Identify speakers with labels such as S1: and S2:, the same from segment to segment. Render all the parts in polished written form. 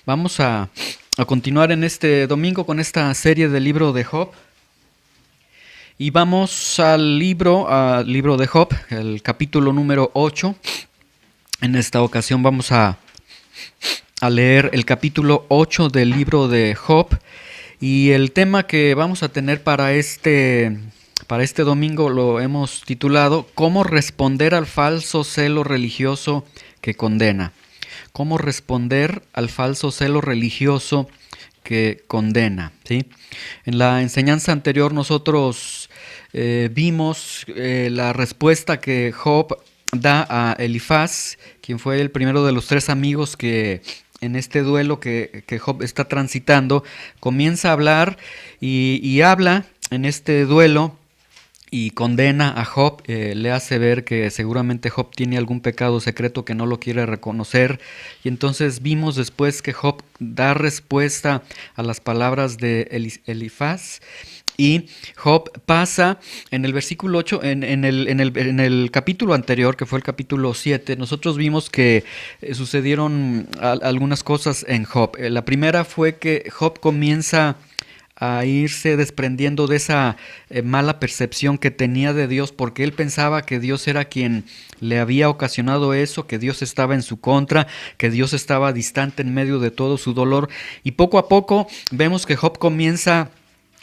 S1: Vamos a continuar en este domingo con esta serie del libro de Job. Y vamos al libro de Job, el capítulo número 8. En esta ocasión vamos a leer el capítulo 8 del libro de Job. Y el tema que vamos a tener para este domingo lo hemos titulado ¿Cómo responder al falso celo religioso que condena? ¿Cómo responder al falso celo religioso que condena? ¿Sí? En la enseñanza anterior nosotros vimos la respuesta que Job da a Elifaz, quien fue el primero de los tres amigos que en este duelo que Job está transitando, comienza a hablar y habla en este duelo y condena a Job, le hace ver que seguramente Job tiene algún pecado secreto que no lo quiere reconocer. Y entonces vimos después que Job da respuesta a las palabras de Elifaz. Y Job pasa en el versículo 8, en el capítulo anterior, que fue el capítulo 7, nosotros vimos que sucedieron algunas cosas en Job. La primera fue que Job comienza a irse desprendiendo de esa mala percepción que tenía de Dios, porque él pensaba que Dios era quien le había ocasionado eso, que Dios estaba en su contra, que Dios estaba distante en medio de todo su dolor. Y poco a poco vemos que Job comienza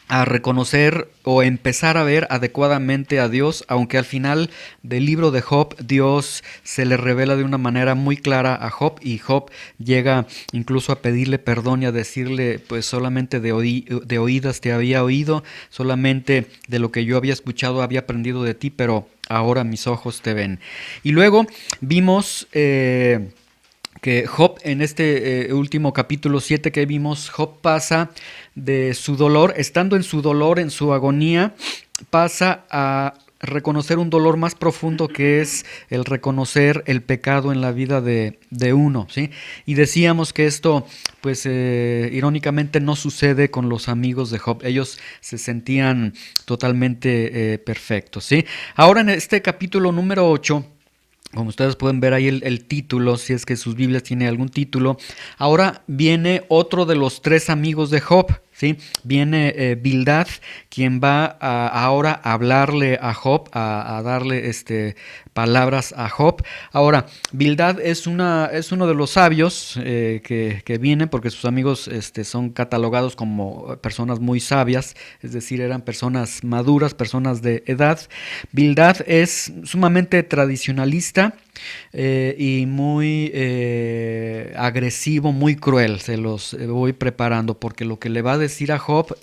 S1: a reconocer o empezar a ver adecuadamente a Dios, aunque al final del libro de Job Dios se le revela de una manera muy clara a Job, y Job llega incluso a pedirle perdón y a decirle, pues solamente de oídas te había oído, solamente de lo que yo había escuchado había aprendido de ti, pero ahora mis ojos te ven. Y luego vimos que Job, en este último capítulo 7 que vimos, Job pasa de su dolor, estando en su dolor, en su agonía, pasa a reconocer un dolor más profundo, que es el reconocer el pecado en la vida de uno, ¿sí? Y decíamos que esto, pues irónicamente no sucede con los amigos de Job. Ellos se sentían totalmente perfectos, ¿sí? Ahora en este capítulo número 8, como ustedes pueden ver ahí el título, si es que sus Biblias tienen algún título, ahora viene otro de los tres amigos de Job, ¿sí? Viene Bildad, quien va ahora a hablarle a Job, a darle palabras a Job. Ahora, Bildad es uno de los sabios que vienen, porque sus amigos son catalogados como personas muy sabias, es decir, eran personas maduras, personas de edad. Bildad es sumamente tradicionalista y muy agresivo, muy cruel. Se los voy preparando, porque lo que le va a decir a Job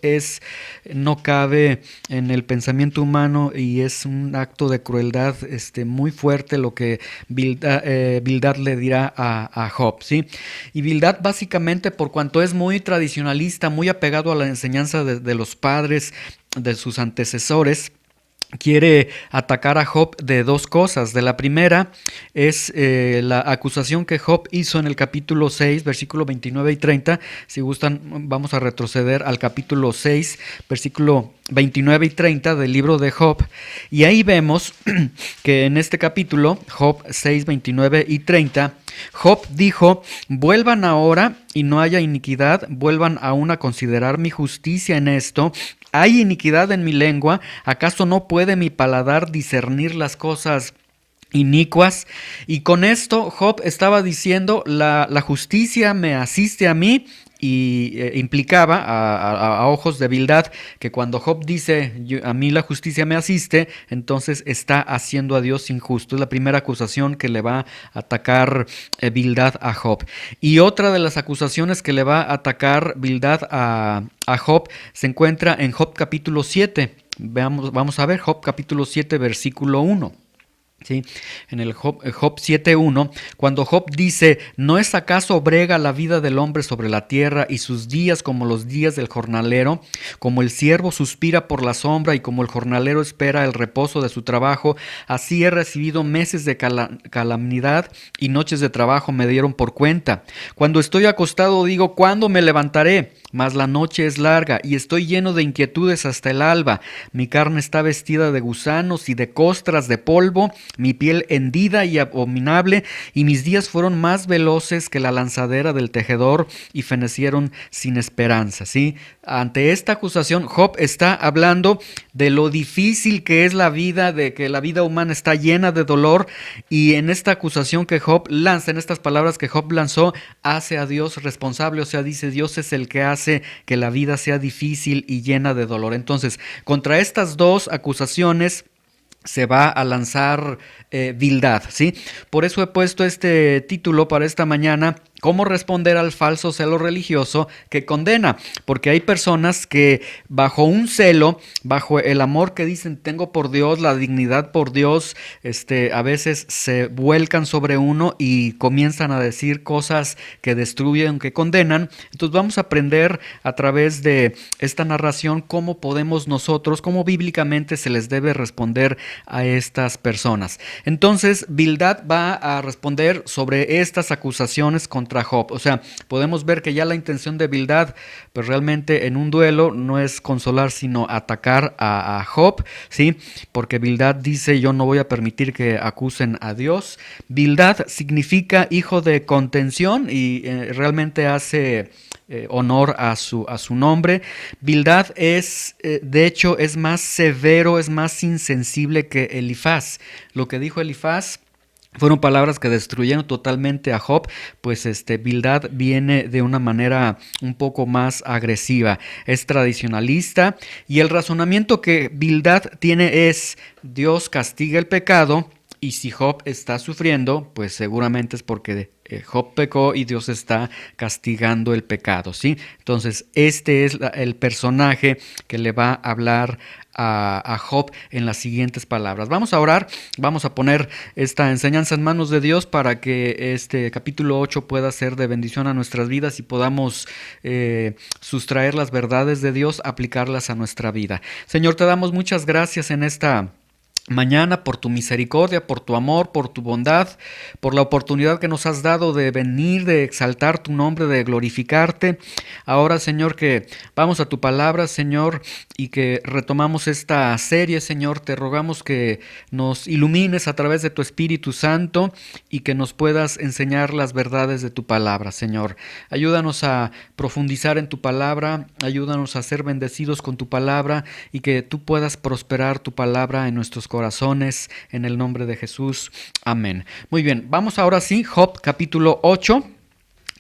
S1: no cabe en el pensamiento humano, y es un acto de crueldad muy fuerte lo que Bildad le dirá a Job, ¿sí? Y Bildad, básicamente, por cuanto es muy tradicionalista, muy apegado a la enseñanza de los padres, de sus antecesores, quiere atacar a Job de dos cosas. De la primera es la acusación que Job hizo en el capítulo 6, versículo 29 y 30. Si gustan, vamos a retroceder al capítulo 6, versículo 29 y 30 del libro de Job. Y ahí vemos que en este capítulo, Job 6, 29 y 30, Job dijo: vuelvan ahora y no haya iniquidad, vuelvan aún a considerar mi justicia en esto. ¿Hay iniquidad en mi lengua? ¿Acaso no puede mi paladar discernir las cosas inicuas? Y con esto Job estaba diciendo, la justicia me asiste a mí, y implicaba a ojos de Bildad que cuando Job dice a mí la justicia me asiste, entonces está haciendo a Dios injusto. Es la primera acusación que le va a atacar Bildad a Job. Y otra de las acusaciones que le va a atacar Bildad a Job se encuentra en Job capítulo 7. Vamos a ver Job capítulo 7, versículo 1. ¿Sí? En el Job 7.1, cuando Job dice: ¿no es acaso brega la vida del hombre sobre la tierra, y sus días como los días del jornalero? Como el siervo suspira por la sombra, y como el jornalero espera el reposo de su trabajo, así he recibido meses de calamidad, y noches de trabajo me dieron por cuenta. Cuando estoy acostado digo: ¿cuándo me levantaré? mas la noche es larga y estoy lleno de inquietudes hasta el alba. Mi carne está vestida de gusanos y de costras de polvo, mi piel hendida y abominable, y mis días fueron más veloces que la lanzadera del tejedor y fenecieron sin esperanza. ¿Sí? Ante esta acusación, Job está hablando de lo difícil que es la vida, de que la vida humana está llena de dolor, y en esta acusación que Job lanza, en estas palabras que Job lanzó, hace a Dios responsable, o sea, dice Dios es el que hace que la vida sea difícil y llena de dolor. Entonces, contra estas dos acusaciones se va a lanzar Bildad, ¿sí? Por eso he puesto este título para esta mañana: ¿cómo responder al falso celo religioso que condena? Porque hay personas que bajo un celo, bajo el amor que dicen tengo por Dios, la dignidad por Dios, a veces se vuelcan sobre uno y comienzan a decir cosas que destruyen, que condenan. Entonces vamos a aprender a través de esta narración cómo podemos nosotros, cómo bíblicamente se les debe responder a estas personas. Entonces Bildad va a responder sobre estas acusaciones contra Job. O sea, podemos ver que ya la intención de Bildad, pues realmente en un duelo no es consolar, sino atacar a Job, ¿sí? Porque Bildad dice: yo no voy a permitir que acusen a Dios. Bildad significa hijo de contención y realmente hace honor a su nombre. Bildad es, de hecho, es más severo, es más insensible que Elifaz. Lo que dijo Elifaz fueron palabras que destruyeron totalmente a Job, pues Bildad viene de una manera un poco más agresiva, es tradicionalista, y el razonamiento que Bildad tiene es: Dios castiga el pecado, y si Job está sufriendo, pues seguramente es porque Job pecó y Dios está castigando el pecado, ¿sí? Entonces, este es el personaje que le va a hablar a Job en las siguientes palabras. Vamos a orar, vamos a poner esta enseñanza en manos de Dios para que este capítulo 8 pueda ser de bendición a nuestras vidas y podamos sustraer las verdades de Dios, aplicarlas a nuestra vida. Señor, te damos muchas gracias en esta mañana por tu misericordia, por tu amor, por tu bondad, por la oportunidad que nos has dado de venir, de exaltar tu nombre, de glorificarte. Ahora, Señor, que vamos a tu palabra, Señor, y que retomamos esta serie, Señor, te rogamos que nos ilumines a través de tu Espíritu Santo y que nos puedas enseñar las verdades de tu palabra, Señor. Ayúdanos a profundizar en tu palabra, ayúdanos a ser bendecidos con tu palabra y que tú puedas prosperar tu palabra en nuestros corazones, en el nombre de Jesús. Amén. Muy bien, vamos ahora sí, Job capítulo 8,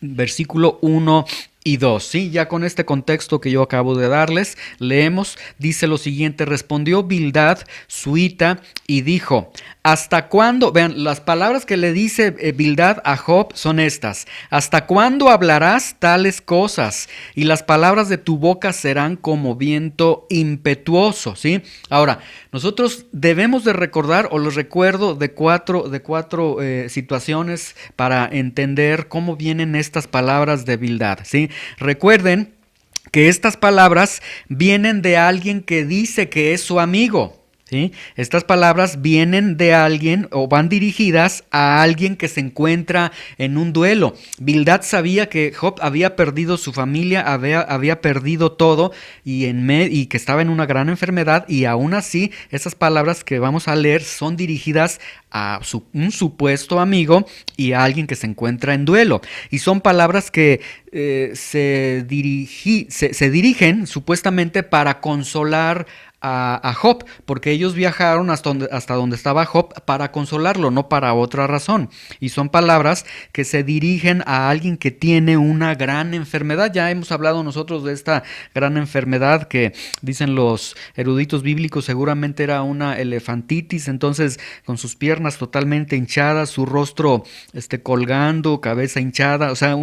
S1: versículo 1 y 2, ¿sí? Ya con este contexto que yo acabo de darles, leemos, dice lo siguiente: respondió Bildad, suita, y dijo: ¿hasta cuándo? Vean, las palabras que le dice Bildad a Job son estas: ¿hasta cuándo hablarás tales cosas? Y las palabras de tu boca serán como viento impetuoso, ¿sí? Ahora, nosotros debemos de recordar, o les recuerdo, de cuatro situaciones para entender cómo vienen estas palabras de Bildad, ¿sí? Recuerden que estas palabras vienen de alguien que dice que es su amigo, ¿sí? Estas palabras vienen de alguien o van dirigidas a alguien que se encuentra en un duelo. Bildad sabía que Job había perdido su familia, había perdido todo y que estaba en una gran enfermedad, y aún así esas palabras que vamos a leer son dirigidas a un supuesto amigo y a alguien que se encuentra en duelo. Y son palabras que se dirigen supuestamente para consolar a Job, porque ellos viajaron hasta donde estaba Job para consolarlo, no para otra razón. Y son palabras que se dirigen a alguien que tiene una gran enfermedad. Ya hemos hablado nosotros de esta gran enfermedad que dicen los eruditos bíblicos seguramente era una elefantitis, entonces con sus piernas totalmente hinchadas, su rostro colgando, cabeza hinchada, o sea,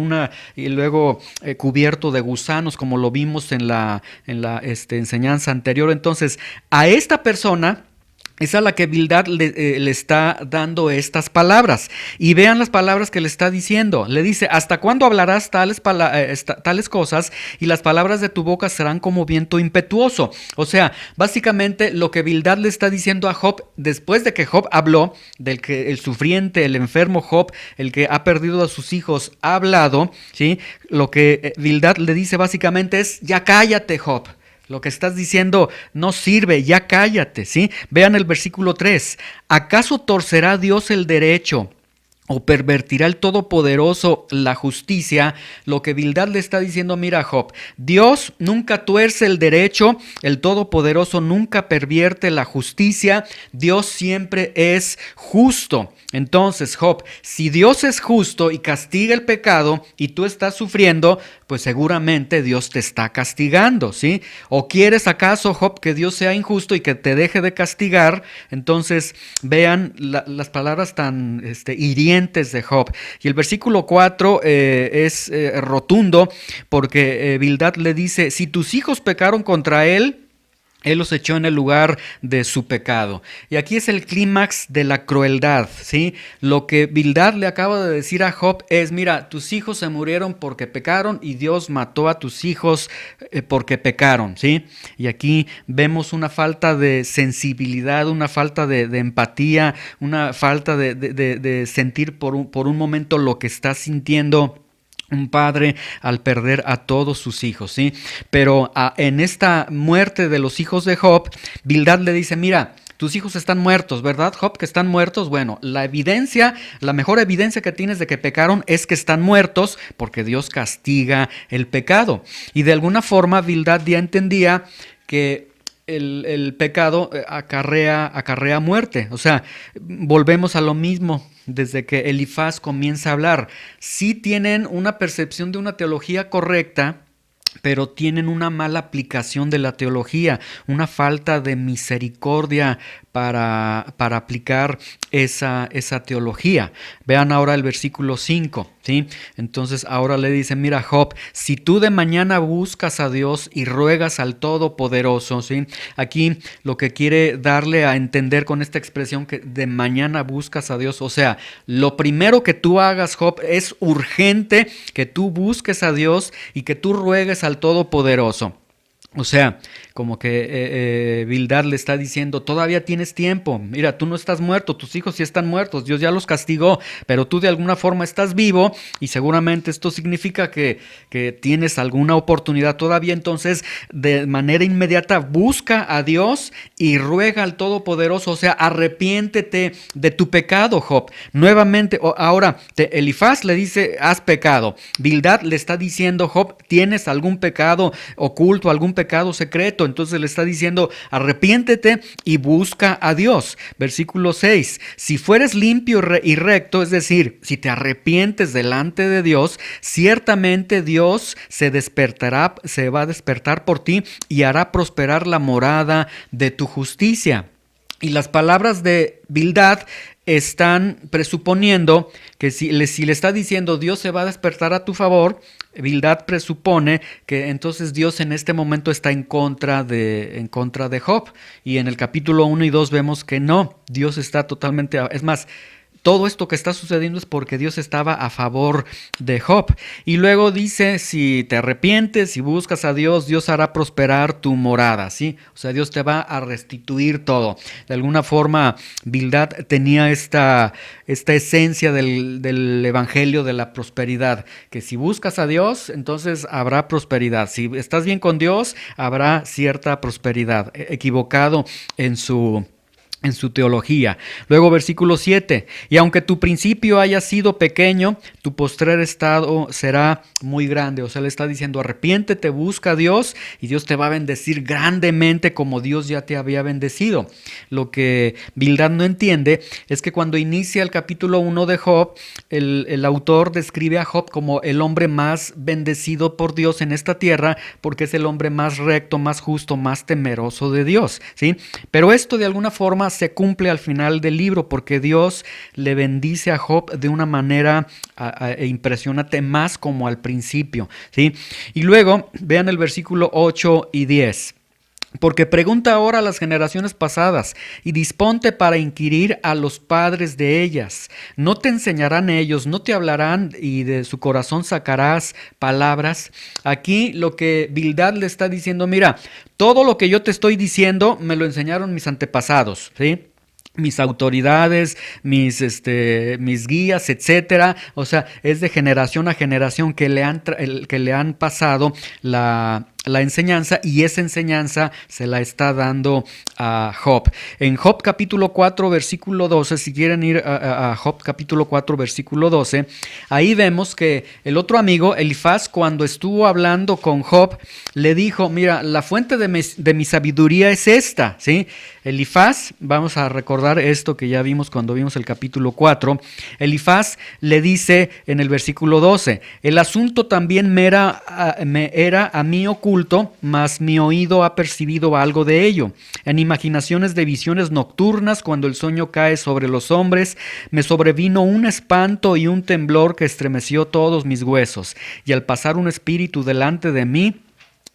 S1: y luego cubierto de gusanos, como lo vimos en la enseñanza anterior. Entonces, a esta persona es a la que Bildad le está dando estas palabras. Y vean las palabras que le está diciendo. Le dice, ¿hasta cuándo hablarás tales cosas? Y las palabras de tu boca serán como viento impetuoso. O sea, básicamente lo que Bildad le está diciendo a Job, después de que Job habló, del que el sufriente, el enfermo Job, el que ha perdido a sus hijos, ha hablado, ¿sí? Lo que Bildad le dice básicamente es, ya cállate, Job. Lo que estás diciendo no sirve, ya cállate, ¿sí? Vean el versículo 3. ¿Acaso torcerá Dios el derecho o pervertirá el Todopoderoso la justicia? Lo que Bildad le está diciendo, mira, Job, Dios nunca tuerce el derecho, el Todopoderoso nunca pervierte la justicia, Dios siempre es justo. Entonces, Job, si Dios es justo y castiga el pecado y tú estás sufriendo, pues seguramente Dios te está castigando, ¿sí? ¿O quieres acaso, Job, que Dios sea injusto y que te deje de castigar? Entonces, vean las palabras tan hirientes de Job. Y el versículo 4 es rotundo porque Bildad le dice, si tus hijos pecaron contra él los echó en el lugar de su pecado. Y aquí es el clímax de la crueldad, ¿sí? Lo que Bildad le acaba de decir a Job es, mira, tus hijos se murieron porque pecaron y Dios mató a tus hijos porque pecaron, ¿sí? Y aquí vemos una falta de sensibilidad, una falta de empatía, una falta de sentir por un momento lo que está sintiendo un padre al perder a todos sus hijos, ¿sí? Pero en esta muerte de los hijos de Job, Bildad le dice, mira, tus hijos están muertos, ¿verdad, Job? Que están muertos. Bueno, la mejor evidencia que tienes de que pecaron es que están muertos porque Dios castiga el pecado. Y de alguna forma Bildad ya entendía que el pecado acarrea muerte. O sea, volvemos a lo mismo desde que Elifaz comienza a hablar. Sí tienen una percepción de una teología correcta, pero tienen una mala aplicación de la teología, una falta de misericordia para aplicar esa teología. Vean ahora el versículo 5, ¿sí? Entonces ahora le dice, mira, Job, si tú de mañana buscas a Dios y ruegas al Todopoderoso, ¿sí? Aquí lo que quiere darle a entender con esta expresión que de mañana buscas a Dios, o sea, lo primero que tú hagas, Job, es urgente que tú busques a Dios y que tú ruegues al Todopoderoso. O sea, como que Bildad le está diciendo, todavía tienes tiempo, mira, tú no estás muerto, tus hijos sí están muertos, Dios ya los castigó, pero tú de alguna forma estás vivo y seguramente esto significa que tienes alguna oportunidad todavía. Entonces, de manera inmediata busca a Dios y ruega al Todopoderoso, o sea, arrepiéntete de tu pecado, Job. Nuevamente, ahora, Elifaz le dice, has pecado. Bildad le está diciendo, Job, ¿tienes algún pecado oculto, algún pecado secreto? Entonces le está diciendo, arrepiéntete y busca a Dios. Versículo 6, si fueres limpio y recto, es decir, si te arrepientes delante de Dios, ciertamente Dios se va a despertar por ti y hará prosperar la morada de tu justicia. Y las palabras de Bildad están presuponiendo que si le está diciendo Dios se va a despertar a tu favor, Bildad presupone que entonces Dios en este momento está en contra de Job. Y en el capítulo 1 y 2 vemos que no, Dios está totalmente, es más, todo esto que está sucediendo es porque Dios estaba a favor de Job. Y luego dice, si te arrepientes y buscas a Dios, Dios hará prosperar tu morada, ¿sí? O sea, Dios te va a restituir todo. De alguna forma, Bildad tenía esta esencia del evangelio de la prosperidad, que si buscas a Dios, entonces habrá prosperidad. Si estás bien con Dios, habrá cierta prosperidad. Equivocado en su teología. Luego versículo 7, y aunque tu principio haya sido pequeño, tu postrer estado será muy grande. O sea, le está diciendo, arrepiéntete, busca a Dios y Dios te va a bendecir grandemente como Dios ya te había bendecido. Lo que Bildad no entiende es que cuando inicia el capítulo 1 de Job, el autor describe a Job como el hombre más bendecido por Dios en esta tierra, porque es el hombre más recto, más justo, más temeroso de Dios, ¿sí? Pero esto de alguna forma se cumple al final del libro, porque Dios le bendice a Job de una manera impresionante, más como al principio, ¿sí? Y luego vean el versículo 8 y 10. Porque pregunta ahora a las generaciones pasadas y disponte para inquirir a los padres de ellas. No te enseñarán ellos, no te hablarán y de su corazón sacarás palabras. Aquí lo que Bildad le está diciendo, mira, todo lo que yo te estoy diciendo me lo enseñaron mis antepasados, ¿sí? Mis autoridades, mis guías, etcétera. O sea, es de generación a generación que le han pasado la enseñanza, y esa enseñanza se la está dando a Job. En Job capítulo 4 versículo 12, si quieren ir a Job capítulo 4 versículo 12, ahí vemos que el otro amigo, Elifaz, cuando estuvo hablando con Job, le dijo, mira, la fuente de mi sabiduría es esta, ¿sí? Elifaz, vamos a recordar esto que ya vimos cuando vimos el capítulo 4, Elifaz le dice en el versículo 12, el asunto también me era a mí oculto, mas mi oído ha percibido algo de ello. En imaginaciones de visiones nocturnas, cuando el sueño cae sobre los hombres, me sobrevino un espanto y un temblor que estremeció todos mis huesos, y al pasar un espíritu delante de mí,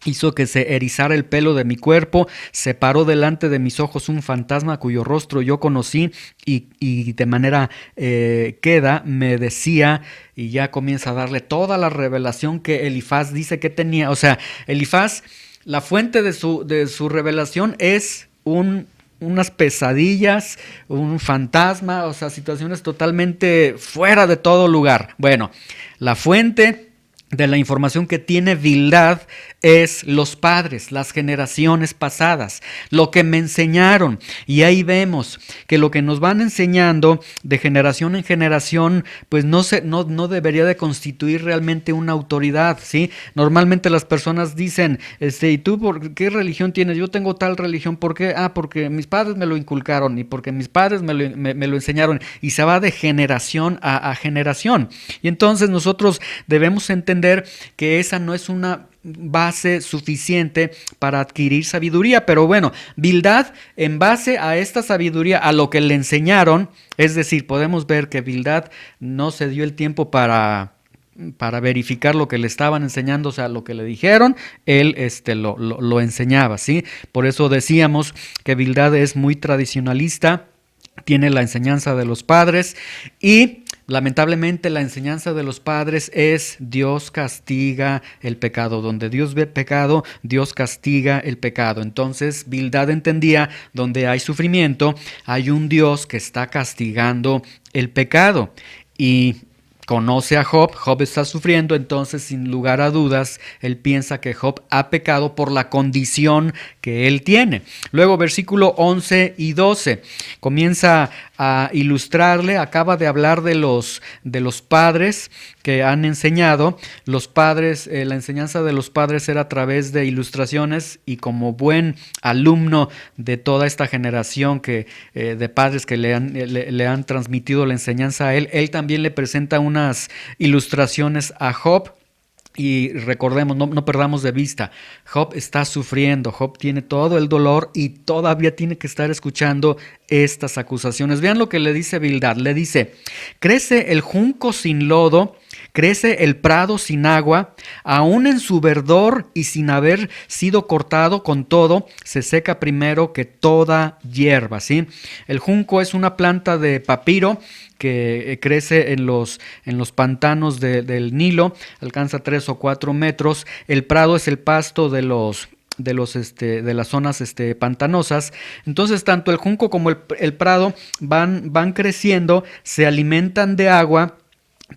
S1: hizo que se erizara el pelo de mi cuerpo, se paró delante de mis ojos un fantasma cuyo rostro yo conocí y de manera queda me decía, y ya comienza a darle toda la revelación que Elifaz dice que tenía. O sea, Elifaz, la fuente de su revelación es unas pesadillas, un fantasma, o sea, situaciones totalmente fuera de todo lugar. Bueno, la fuente de la información que tiene Bildad es los padres, las generaciones pasadas, lo que me enseñaron. Y ahí vemos que lo que nos van enseñando de generación en generación, pues no debería de constituir realmente una autoridad, ¿sí? Normalmente las personas dicen, ¿y tú por qué religión tienes? Yo tengo tal religión, ¿por qué? Porque mis padres me lo inculcaron y porque mis padres me lo enseñaron, y se va de generación a generación. Y entonces nosotros debemos entender que esa no es una base suficiente para adquirir sabiduría. Pero bueno, Bildad, en base a esta sabiduría, a lo que le enseñaron, es decir, podemos ver que Bildad no se dio el tiempo para verificar lo que le estaban enseñando, o sea, lo que le dijeron, él lo enseñaba, ¿sí? Por eso decíamos que Bildad es muy tradicionalista, tiene la enseñanza de los padres, y lamentablemente la enseñanza de los padres es Dios castiga el pecado. Donde Dios ve pecado, Dios castiga el pecado. Entonces Bildad entendía, donde hay sufrimiento, hay un Dios que está castigando el pecado. Y conoce a Job, Job está sufriendo, entonces sin lugar a dudas, él piensa que Job ha pecado por la condición que él tiene. Luego versículo 11 y 12, comienza a ilustrarle, acaba de hablar de los padres que han enseñado. Los padres, la enseñanza de los padres era a través de ilustraciones, y como buen alumno de toda esta generación de padres que le han transmitido la enseñanza a él también le presenta unas ilustraciones a Job. Y recordemos, no perdamos de vista, Job está sufriendo, Job tiene todo el dolor y todavía tiene que estar escuchando estas acusaciones. Vean lo que le dice Bildad, le dice, crece el junco sin lodo, crece el prado sin agua, aún en su verdor y sin haber sido cortado, con todo, se seca primero que toda hierba, ¿sí? El junco es una planta de papiro que crece en los pantanos del Nilo, alcanza 3 o 4 metros. El prado es el pasto de las zonas pantanosas. Entonces tanto el junco como el prado van creciendo, se alimentan de agua.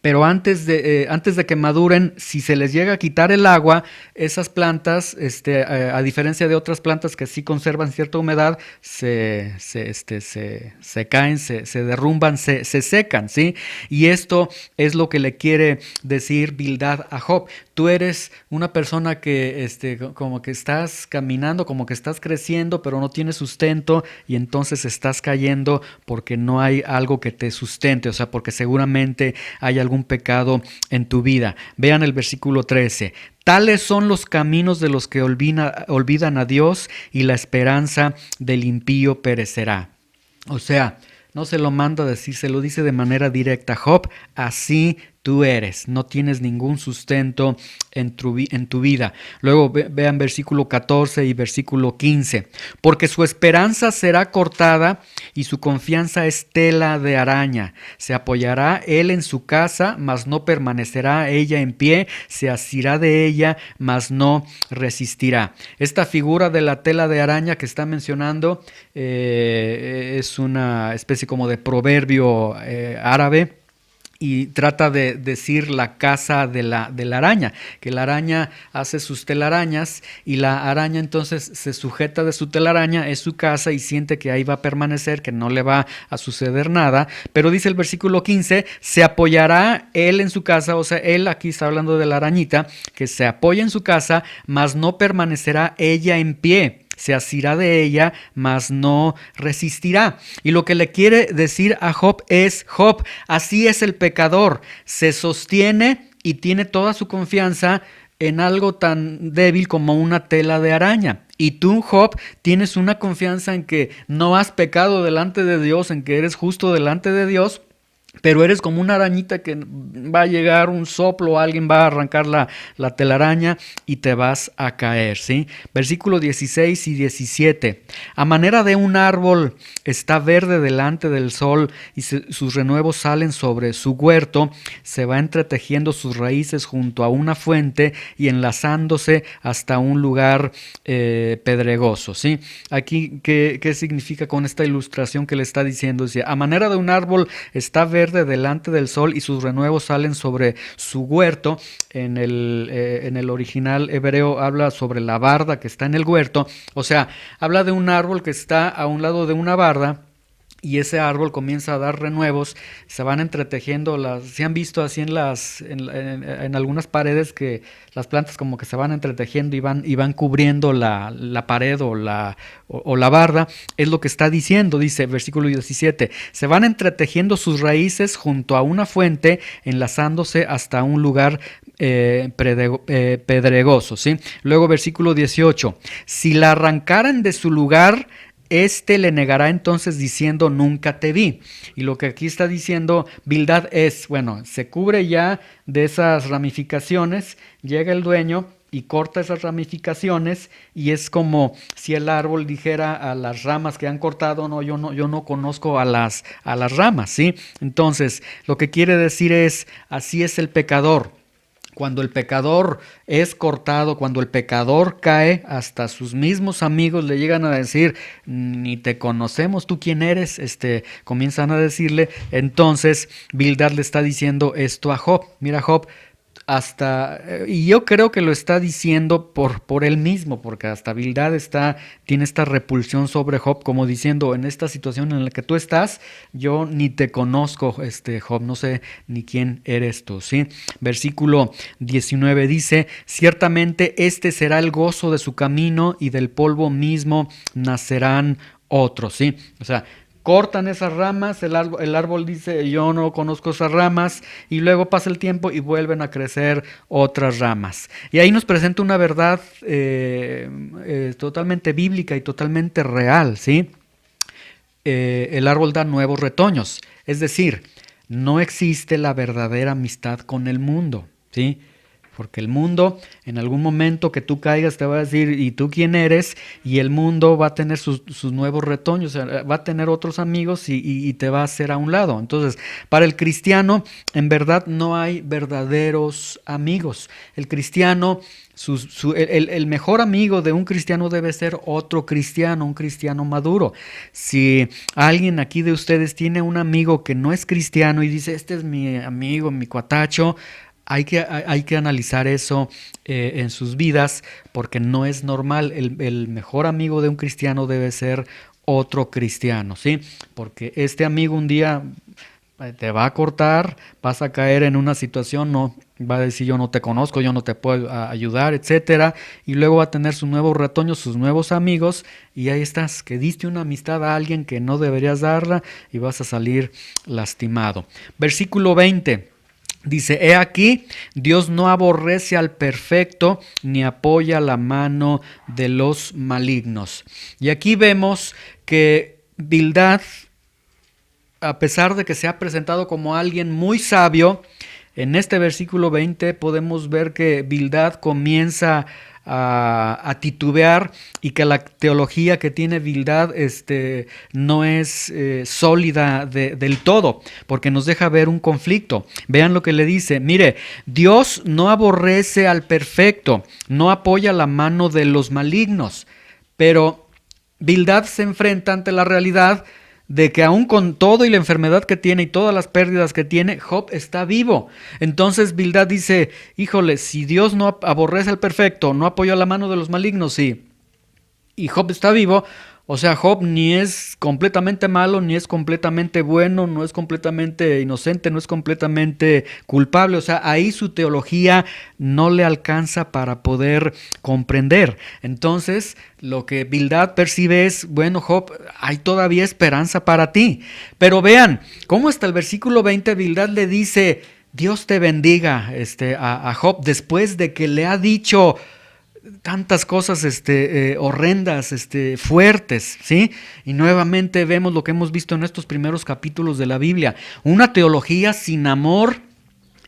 S1: Pero antes de que maduren, si se les llega a quitar el agua, esas plantas, a diferencia de otras plantas que sí conservan cierta humedad, se caen, se derrumban, se secan, ¿sí? Y esto es lo que le quiere decir Bildad a Job. Tú eres una persona que como que estás caminando, como que estás creciendo, pero no tienes sustento, y entonces estás cayendo porque no hay algo que te sustente, o sea, porque seguramente hay algún pecado en tu vida. Vean el versículo 13. Tales son los caminos de los que olvidan a Dios, y la esperanza del impío perecerá. O sea, no se lo manda a decir, se lo dice de manera directa. Job, así tú eres, no tienes ningún sustento en tu vida. Luego vean versículo 14 y versículo 15. Porque su esperanza será cortada y su confianza es tela de araña. Se apoyará él en su casa, mas no permanecerá ella en pie. Se asirá de ella, mas no resistirá. Esta figura de la tela de araña que está mencionando es una especie como de proverbio árabe. Y trata de decir la casa de la araña, que la araña hace sus telarañas y la araña entonces se sujeta de su telaraña, es su casa y siente que ahí va a permanecer, que no le va a suceder nada. Pero dice el versículo 15, se apoyará él en su casa, o sea, él aquí está hablando de la arañita, que se apoya en su casa, mas no permanecerá ella en pie. Se asirá de ella, mas no resistirá. Y lo que le quiere decir a Job es: Job, así es el pecador, se sostiene y tiene toda su confianza en algo tan débil como una tela de araña. Y tú, Job, tienes una confianza en que no has pecado delante de Dios, en que eres justo delante de Dios. Pero eres como una arañita que va a llegar un soplo, alguien va a arrancar la telaraña y te vas a caer, ¿sí? Versículos 16 y 17. A manera de un árbol está verde delante del sol y sus renuevos salen sobre su huerto, se va entretejiendo sus raíces junto a una fuente y enlazándose hasta un lugar pedregoso, ¿sí? Aquí, ¿qué significa con esta ilustración que le está diciendo? Dice, a manera de un árbol está verde delante del sol y sus renuevos salen sobre su huerto. En el original hebreo habla sobre la barda que está en el huerto, o sea, habla de un árbol que está a un lado de una barda. Y ese árbol comienza a dar renuevos, se van entretejiendo, se han visto así en algunas paredes que las plantas como que se van entretejiendo y van cubriendo la pared o la barda. Es lo que está diciendo, dice versículo 17, se van entretejiendo sus raíces junto a una fuente, enlazándose hasta un lugar pedregoso, ¿sí? Luego versículo 18, si la arrancaran de su lugar, le negará entonces diciendo, nunca te vi. Y lo que aquí está diciendo Bildad es, bueno, se cubre ya de esas ramificaciones, llega el dueño y corta esas ramificaciones y es como si el árbol dijera a las ramas que han cortado, no, yo no conozco a las ramas, ¿sí? Entonces, lo que quiere decir es, así es el pecador. Cuando el pecador es cortado, cuando el pecador cae, hasta sus mismos amigos le llegan a decir, ni te conocemos, ¿tú quién eres? Comienzan a decirle, entonces Bildad le está diciendo esto a Job. Mira, Job, y yo creo que lo está diciendo por él mismo, porque hasta Bildad tiene esta repulsión sobre Job, como diciendo, en esta situación en la que tú estás, yo ni te conozco, Job, no sé ni quién eres tú, ¿sí? Versículo 19 dice, ciertamente este será el gozo de su camino y del polvo mismo nacerán otros, ¿sí? O sea, cortan esas ramas, el árbol dice, yo no conozco esas ramas, y luego pasa el tiempo y vuelven a crecer otras ramas. Y ahí nos presenta una verdad totalmente bíblica y totalmente real, ¿sí? El árbol da nuevos retoños, es decir, no existe la verdadera amistad con el mundo, ¿sí? Porque el mundo, en algún momento que tú caigas, te va a decir, ¿y tú quién eres? Y el mundo va a tener sus nuevos retoños, o sea, va a tener otros amigos y te va a hacer a un lado. Entonces, para el cristiano, en verdad no hay verdaderos amigos. El cristiano, el mejor amigo de un cristiano debe ser otro cristiano, un cristiano maduro. Si alguien aquí de ustedes tiene un amigo que no es cristiano y dice, este es mi amigo, mi cuatacho, hay que analizar eso en sus vidas, porque no es normal. El mejor amigo de un cristiano debe ser otro cristiano, ¿sí? Porque este amigo un día te va a cortar, vas a caer en una situación, no va a decir yo no te conozco, yo no te puedo ayudar, etcétera, y luego va a tener sus nuevos retoños, sus nuevos amigos, y ahí estás, que diste una amistad a alguien que no deberías darla y vas a salir lastimado. Versículo 20. Dice, he aquí, Dios no aborrece al perfecto, ni apoya la mano de los malignos. Y aquí vemos que Bildad, a pesar de que se ha presentado como alguien muy sabio, En este versículo 20 podemos ver que Bildad comienza a titubear y que la teología que tiene Bildad no es sólida del todo, porque nos deja ver un conflicto. Vean lo que le dice: mire, Dios no aborrece al perfecto, no apoya la mano de los malignos, pero Bildad se enfrenta ante la realidad de que aún con todo y la enfermedad que tiene y todas las pérdidas que tiene, Job está vivo. Entonces Bildad dice: híjole, si Dios no aborrece al perfecto, no apoya la mano de los malignos, sí, y Job está vivo, o sea, Job ni es completamente malo, ni es completamente bueno, no es completamente inocente, no es completamente culpable. O sea, ahí su teología no le alcanza para poder comprender. Entonces, lo que Bildad percibe es: bueno, Job, hay todavía esperanza para ti. Pero vean cómo hasta el versículo 20 Bildad le dice: Dios te bendiga a Job, después de que le ha dicho tantas cosas horrendas, fuertes, ¿sí? Y nuevamente vemos lo que hemos visto en estos primeros capítulos de la Biblia. Una teología sin amor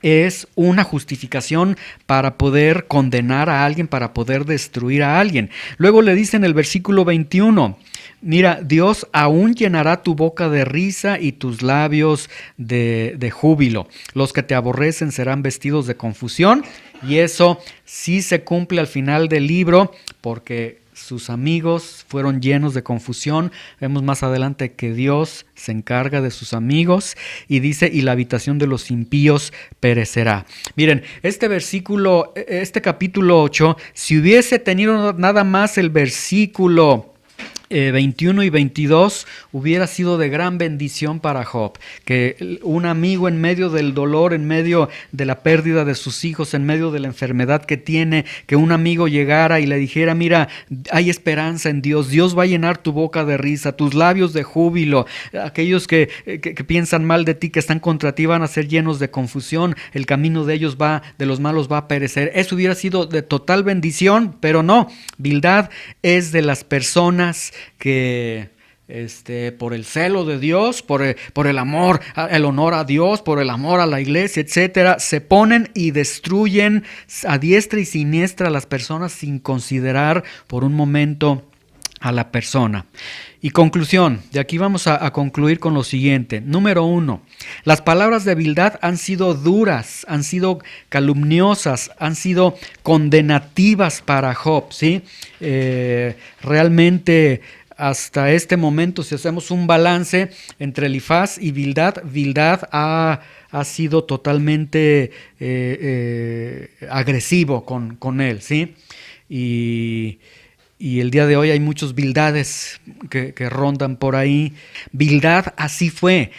S1: es una justificación para poder condenar a alguien, para poder destruir a alguien. Luego le dice en el versículo 21, mira, Dios aún llenará tu boca de risa y tus labios de júbilo. Los que te aborrecen serán vestidos de confusión, y eso sí se cumple al final del libro, porque sus amigos fueron llenos de confusión. Vemos más adelante que Dios se encarga de sus amigos y dice: y la habitación de los impíos perecerá. Miren, este capítulo 8, si hubiese tenido nada más el versículo 21 y 22, hubiera sido de gran bendición para Job, que un amigo en medio del dolor, en medio de la pérdida de sus hijos, en medio de la enfermedad que tiene, que un amigo llegara y le dijera: mira, hay esperanza en Dios, Dios va a llenar tu boca de risa, tus labios de júbilo, aquellos que piensan mal de ti, que están contra ti, van a ser llenos de confusión, el camino de ellos de los malos va a perecer. Eso hubiera sido de total bendición, pero no. Bildad es de las personas que por el celo de Dios, por el amor, el honor a Dios, por el amor a la iglesia, etcétera, se ponen y destruyen a diestra y siniestra a las personas sin considerar por un momento a la persona. Y conclusión, de aquí vamos a concluir con lo siguiente. Número 1, las palabras de Bildad han sido duras, han sido calumniosas, han sido condenativas para Job, ¿sí? Realmente hasta este momento, si hacemos un balance entre Elifaz y Bildad, Bildad ha sido totalmente agresivo con él, ¿sí? Y el día de hoy hay muchos Bildades que rondan por ahí. Bildad así fue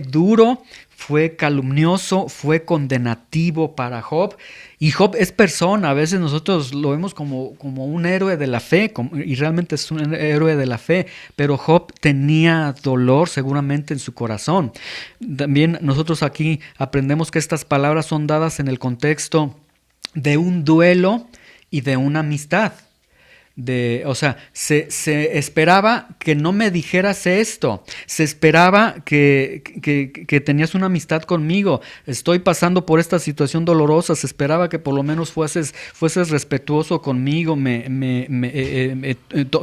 S1: duro, fue calumnioso, fue condenativo para Job. Y Job es persona, a veces nosotros lo vemos como un héroe de la fe, y realmente es un héroe de la fe, pero Job tenía dolor seguramente en su corazón. También nosotros aquí aprendemos que estas palabras son dadas en el contexto de un duelo y de una amistad. O sea, se esperaba que no me dijeras esto, se esperaba que tenías una amistad conmigo, estoy pasando por esta situación dolorosa, se esperaba que por lo menos fueses respetuoso conmigo,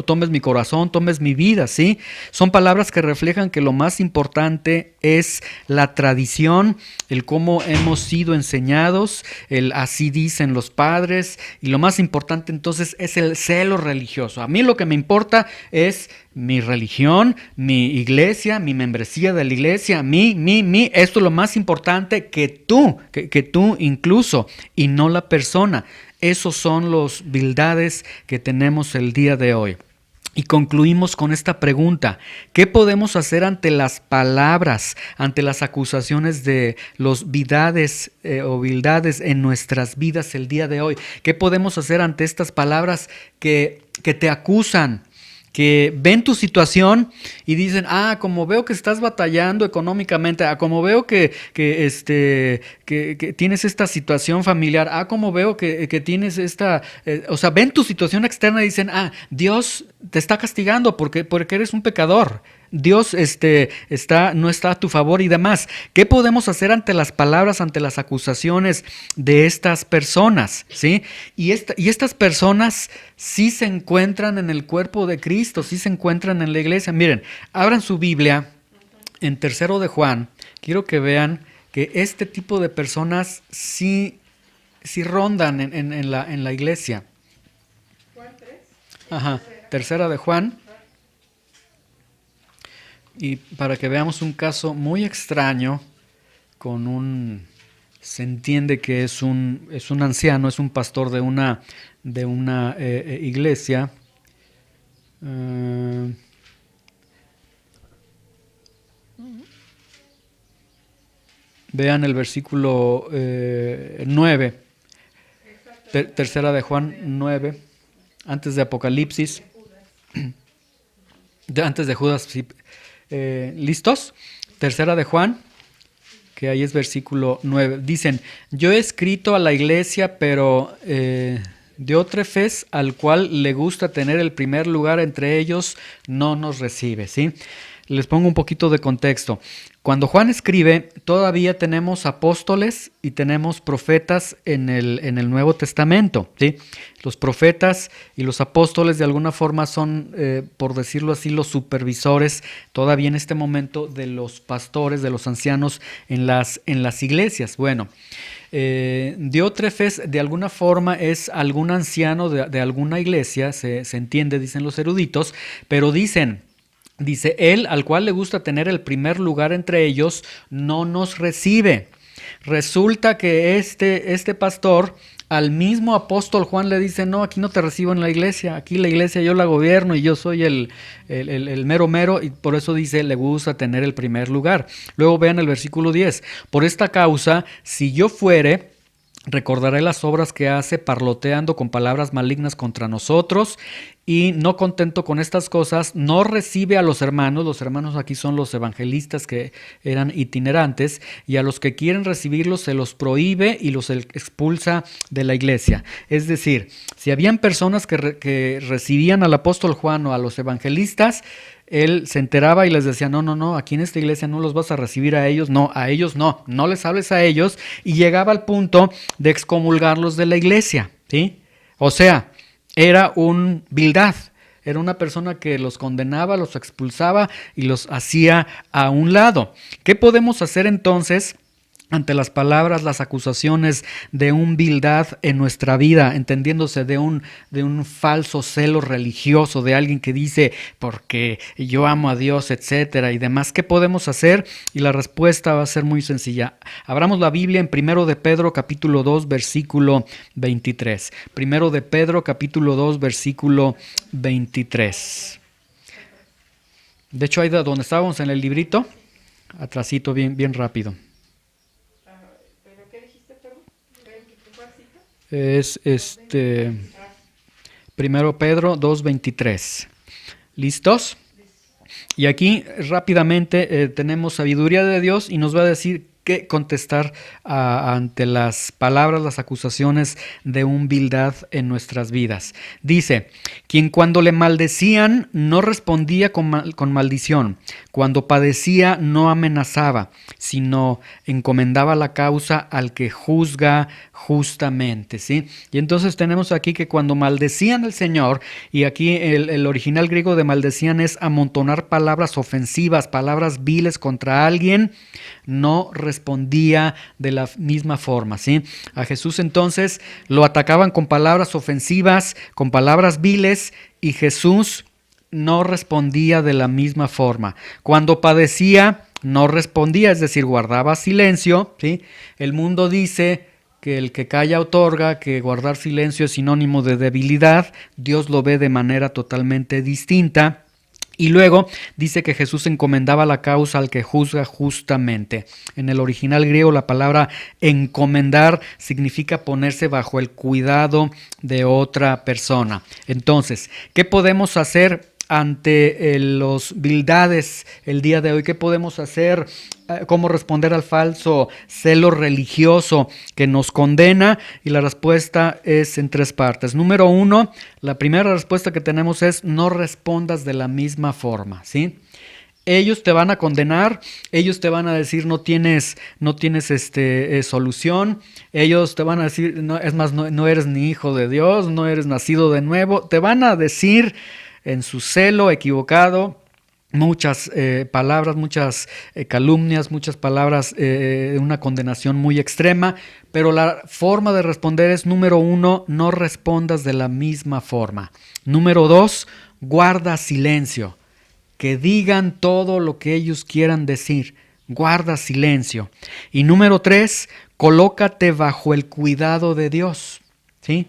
S1: tomes mi corazón, tomes mi vida, ¿sí? Son palabras que reflejan que lo más importante es la tradición, el cómo hemos sido enseñados, el así dicen los padres, y lo más importante entonces es el celo religioso. A mí lo que me importa es mi religión, mi iglesia, mi membresía de la iglesia, esto es lo más importante que tú incluso, y no la persona. Esos son los Bildades que tenemos el día de hoy. Y concluimos con esta pregunta: ¿qué podemos hacer ante las palabras, ante las acusaciones de los Bildades o Bildades en nuestras vidas el día de hoy? ¿Qué podemos hacer ante estas palabras que te acusan, que ven tu situación y dicen: como veo que estás batallando económicamente, como veo que tienes esta situación familiar, como veo que tienes esta, ven tu situación externa y dicen: Dios te está castigando porque eres un pecador. Dios no está a tu favor y demás. ¿Qué podemos hacer ante las palabras, ante las acusaciones de estas personas? ¿Sí? Y estas personas sí se encuentran en el cuerpo de Cristo, sí se encuentran en la iglesia. Miren, abran su Biblia en 3 de Juan. Quiero que vean que este tipo de personas sí rondan en la iglesia.
S2: Juan 3.
S1: Ajá, 3 de Juan. Y para que veamos un caso muy extraño, se entiende que es un anciano, es un pastor de una iglesia. Vean el versículo 9, 3 de Juan 9, antes de Apocalipsis, antes de Judas. Sí. ¿Listos? 3 de Juan, que ahí es versículo 9. Dicen, yo he escrito a la iglesia, pero Diótrefes, al cual le gusta tener el primer lugar entre ellos, no nos recibe, ¿sí? Les pongo un poquito de contexto. Cuando Juan escribe, todavía tenemos apóstoles y tenemos profetas en el Nuevo Testamento, ¿sí? Los profetas y los apóstoles de alguna forma son, por decirlo así, los supervisores todavía en este momento de los pastores, de los ancianos en las iglesias. Bueno, Diótrefes de alguna forma es algún anciano de alguna iglesia, se entiende, dicen los eruditos, pero Dice, él, al cual le gusta tener el primer lugar entre ellos, no nos recibe. Resulta que este pastor, al mismo apóstol Juan le dice, no, aquí no te recibo en la iglesia, aquí la iglesia yo la gobierno y yo soy el mero mero, y por eso dice, le gusta tener el primer lugar. Luego vean el versículo 10, por esta causa, si yo fuere, recordaré las obras que hace parloteando con palabras malignas contra nosotros, y no contento con estas cosas, no recibe a los hermanos aquí son los evangelistas que eran itinerantes, y a los que quieren recibirlos se los prohíbe y los expulsa de la iglesia. Es decir, si habían personas que recibían al apóstol Juan o a los evangelistas, él se enteraba y les decía, no, aquí en esta iglesia no los vas a recibir a ellos no les hables a ellos, y llegaba al punto de excomulgarlos de la iglesia, ¿sí? O sea, era un Bildad, era una persona que los condenaba, los expulsaba y los hacía a un lado. ¿Qué podemos hacer entonces ante las palabras, las acusaciones de un Bildad en nuestra vida, entendiéndose de un falso celo religioso, de alguien que dice, porque yo amo a Dios, etcétera, y demás? ¿Qué podemos hacer? Y la respuesta va a ser muy sencilla. Abramos la Biblia en 1 de Pedro, capítulo 2, versículo 23. 1 de Pedro, capítulo 2, versículo 23. De hecho, ahí donde estábamos en el librito, atrasito, bien rápido. Es 1 Pedro 2:23. ¿Listos? Y aquí rápidamente tenemos sabiduría de Dios y nos va a decir qué contestar ante las palabras, las acusaciones de un Bildad en nuestras vidas. Dice, quien cuando le maldecían no respondía con maldición, cuando padecía no amenazaba, sino encomendaba la causa al que juzga justamente, ¿sí? Y entonces tenemos aquí que cuando maldecían al Señor, y aquí el original griego de maldecían es amontonar palabras ofensivas, palabras viles contra alguien, no respondía de la misma forma, ¿sí? A Jesús entonces lo atacaban con palabras ofensivas, con palabras viles, y Jesús no respondía de la misma forma. Cuando padecía, no respondía, es decir, guardaba silencio, ¿sí? El mundo dice que el que calla otorga, que guardar silencio es sinónimo de debilidad. Dios lo ve de manera totalmente distinta. Y luego dice que Jesús encomendaba la causa al que juzga justamente. En el original griego la palabra encomendar significa ponerse bajo el cuidado de otra persona. Entonces, ¿qué podemos hacer ante los Bildades el día de hoy? ¿Qué podemos hacer? ¿Cómo responder al falso celo religioso que nos condena? Y la respuesta es en 3 partes. Número 1, la primera respuesta que tenemos es: no respondas de la misma forma, ¿sí? Ellos te van a condenar, ellos te van a decir no tienes solución, ellos te van a decir, no, es más, no eres ni hijo de Dios, no eres nacido de nuevo, te van a decir en su celo equivocado muchas palabras, muchas calumnias, muchas palabras de una condenación muy extrema, pero la forma de responder es: número 1, no respondas de la misma forma. Número 2, guarda silencio. Que digan todo lo que ellos quieran decir, guarda silencio. Y número 3, colócate bajo el cuidado de Dios, ¿sí?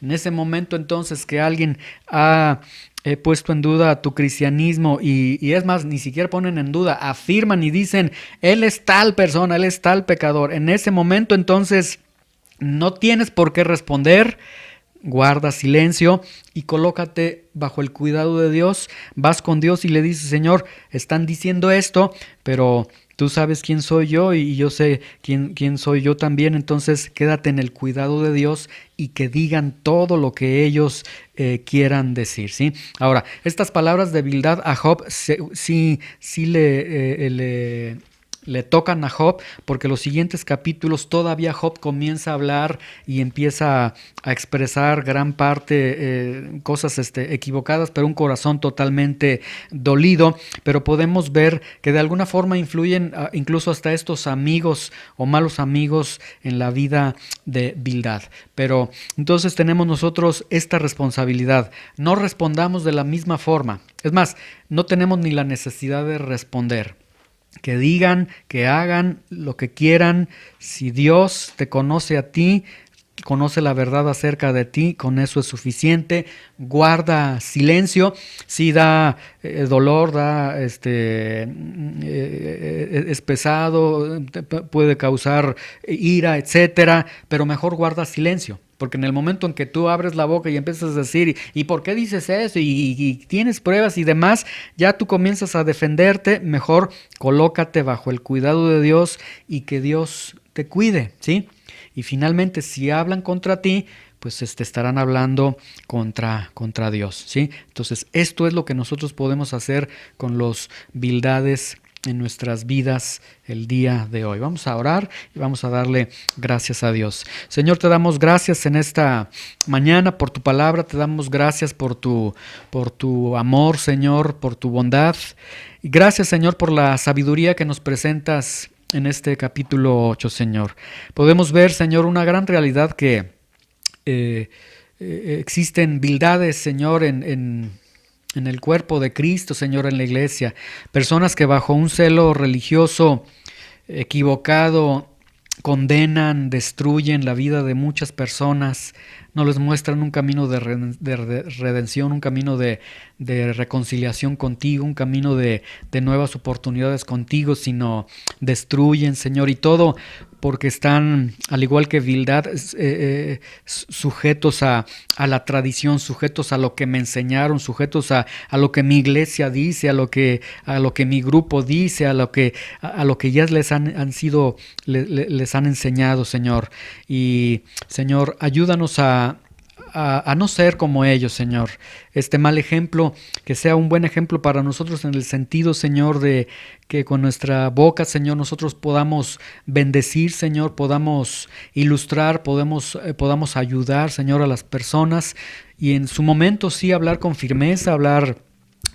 S1: En ese momento entonces que alguien ha puesto en duda tu cristianismo y es más, ni siquiera ponen en duda, afirman y dicen, él es tal persona, él es tal pecador. En ese momento entonces no tienes por qué responder. Guarda silencio y colócate bajo el cuidado de Dios. Vas con Dios y le dices: Señor, están diciendo esto, pero tú sabes quién soy yo y yo sé quién soy yo también. Entonces quédate en el cuidado de Dios y que digan todo lo que ellos quieran decir, ¿sí? Ahora, estas palabras de Bildad a Job sí le tocan a Job, porque los siguientes capítulos todavía Job comienza a hablar y empieza a expresar gran parte cosas equivocadas, pero un corazón totalmente dolido. Pero podemos ver que de alguna forma influyen incluso hasta estos amigos o malos amigos en la vida de Bildad. Pero entonces tenemos nosotros esta responsabilidad: no respondamos de la misma forma. Es más, no tenemos ni la necesidad de responder. Que digan, que hagan lo que quieran. Si Dios te conoce a ti, conoce la verdad acerca de ti, con eso es suficiente. Guarda silencio. Sí da dolor, es pesado, puede causar ira, etcétera, pero mejor guarda silencio. Porque en el momento en que tú abres la boca y empiezas a decir, ¿y por qué dices eso? Y tienes pruebas y demás, ya tú comienzas a defenderte. Mejor colócate bajo el cuidado de Dios y que Dios te cuide, ¿sí? Y finalmente, si hablan contra ti, pues estarán hablando contra Dios, ¿sí? Entonces, esto es lo que nosotros podemos hacer con los Bildades en nuestras vidas el día de hoy. Vamos a orar y vamos a darle gracias a Dios. Señor, te damos gracias en esta mañana por tu palabra, te damos gracias por tu amor, Señor, por tu bondad. Y gracias, Señor, por la sabiduría que nos presentas en este capítulo 8, Señor. Podemos ver, Señor, una gran realidad que existen Bildades, Señor, en el cuerpo de Cristo, Señor, en la iglesia. Personas que bajo un celo religioso equivocado condenan, destruyen la vida de muchas personas, no les muestran un camino de redención, un camino de reconciliación contigo, un camino de nuevas oportunidades contigo, sino destruyen, Señor, y todo porque están, al igual que Bildad, sujetos a la tradición, sujetos a lo que me enseñaron, sujetos a lo que mi iglesia dice, a lo que mi grupo dice, a lo que ya les han enseñado, Señor. Y, Señor, ayúdanos a no ser como ellos, Señor. Este mal ejemplo, que sea un buen ejemplo para nosotros en el sentido, Señor, de que con nuestra boca, Señor, nosotros podamos bendecir, Señor, podamos ilustrar, podamos ayudar, Señor, a las personas y en su momento sí hablar con firmeza, hablar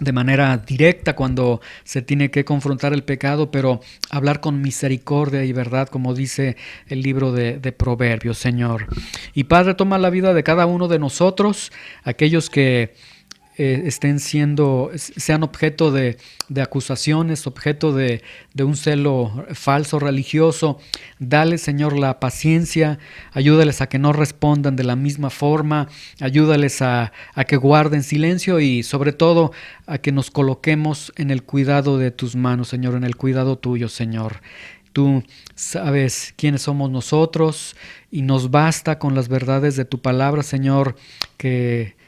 S1: de manera directa cuando se tiene que confrontar el pecado, pero hablar con misericordia y verdad, como dice el libro de Proverbios, Señor. Y Padre, toma la vida de cada uno de nosotros, aquellos que sean objeto de acusaciones, objeto de un celo falso religioso. Dale, Señor, la paciencia, ayúdales a que no respondan de la misma forma, ayúdales a que guarden silencio y sobre todo a que nos coloquemos en el cuidado de tus manos, Señor, en el cuidado tuyo, Señor. Tú sabes quiénes somos nosotros y nos basta con las verdades de tu palabra, Señor, que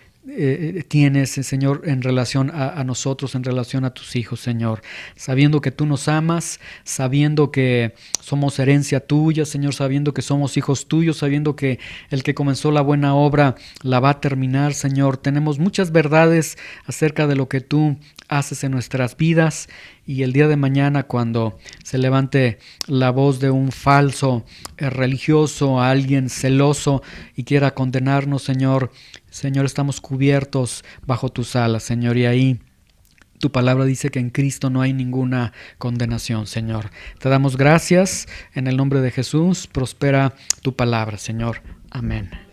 S1: tienes, Señor, en relación a nosotros, en relación a tus hijos, Señor. Sabiendo que tú nos amas, sabiendo que somos herencia tuya, Señor, sabiendo que somos hijos tuyos, sabiendo que el que comenzó la buena obra la va a terminar, Señor. Tenemos muchas verdades acerca de lo que tú haces en nuestras vidas, y el día de mañana, cuando se levante la voz de un falso religioso, a alguien celoso y quiera condenarnos, Señor, estamos cubiertos bajo tus alas, Señor, y ahí tu palabra dice que en Cristo no hay ninguna condenación, Señor. Te damos gracias en el nombre de Jesús. Prospera tu palabra, Señor. Amén.